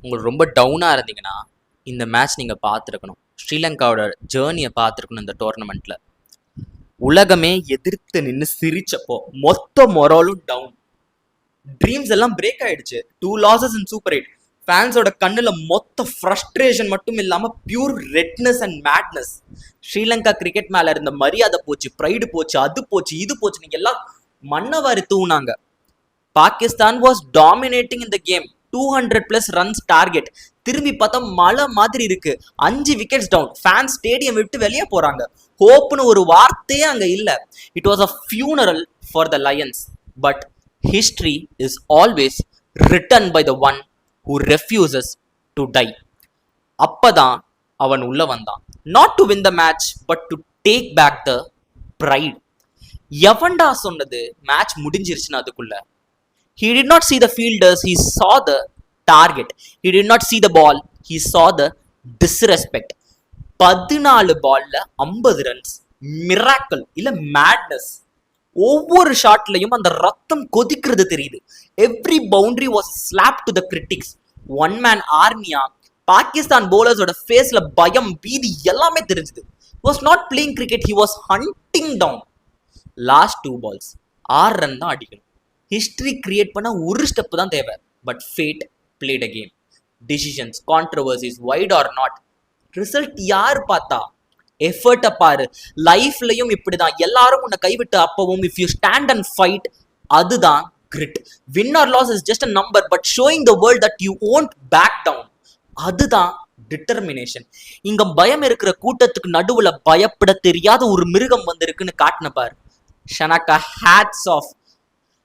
உங்களுக்கு ரொம்ப டவுனாக இருந்தீங்கன்னா இந்த மேட்ச் நீங்கள் பார்த்துருக்கணும். ஸ்ரீலங்காவோட ஜேர்னியை பார்த்துருக்கணும். இந்த டோர்னமெண்ட்டில் உலகமே எதிர்த்து நின்று சிரிச்சப்போ மொத்த மொராலும் டவுன், ட்ரீம்ஸ் எல்லாம் பிரேக் ஆயிடுச்சு. 2 losses in Super 8. ஃபேன்ஸோட கண்ணில் மொத்த ஃப்ரஸ்ட்ரேஷன் மட்டும் இல்லாமல் pure redness and madness. Sri Lanka cricket மேலே இருந்த மரியாதை போச்சு, ப்ரைடு போச்சு, அது போச்சு, இது போச்சு. நீங்கள் எல்லாம் மண்ணவாரி தூவுனாங்க. பாகிஸ்தான் வாஸ் டாமினேட்டிங் இந்த கேம். 200+ runs target. திரும்பி பார்த்தா மழை மாதிரி இருக்கு. 5 விக்கெட்ஸ் டவுன். ஃபேன்ஸ் ஸ்டேடியம் விட்டு வெளியே போறாங்க. ஹோப்னு ஒரு வார்த்தையே அங்க இல்ல. It was a funeral for the lions. But history is always written by the one who refuses to die. அப்பதான் அவன் உள்ள வந்தான். Not to win the match but to take back the pride. எவன்டா சொன்னது மேட்ச் முடிஞ்சிருச்சுன்னு அதுக்குள்ள? He did not see the fielders, he saw the target. He did not see the ball, he saw the disrespect. 14 பால்ல 50 runs. Miracle இல்ல madness. ஒவ்வொரு ஷாட்லையும் அந்த ரத்தம் கொதிக்கிறது தெரியுது. Every boundary was slap to the critics. One man ஆர்மியா பாகிஸ்தான் பவுலர்ஸோட ஃபேஸ்ல பயம், பீதி எல்லாமே தெரிஞ்சுது. He was not playing cricket, he was hunting down. Last 2 balls 6 run தான் அடிக்கணும். ஹிஸ்டரி கிரியேட் பண்ண ஒரு ஸ்டெப் தான் தேவை. But fate played a game. Decisions, controversies, wide or not, result யார் பார்த்தா? எஃபர்ட்டை பாரு. லைஃப்லையும் இப்படிதான். எல்லாரும் உன்னை கைவிட்டு அப்பவும் if you stand and fight, அதுதான் grit. Win or lose is just a number, but showing the world that you won't back down, அதுதான் டிட்டர்மினேஷன். இங்க பயம் இருக்கிற கூட்டத்துக்கு நடுவுல பயப்பட தெரியாத ஒரு மிருகம் வந்திருக்குன்னு காட்டின பார். Shanaka hats off.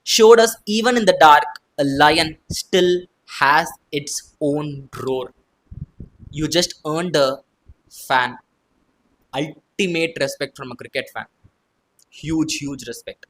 Showed us even in the dark, a lion still has its own roar. You just earned a fan. Ultimate respect from a cricket fan. Huge respect.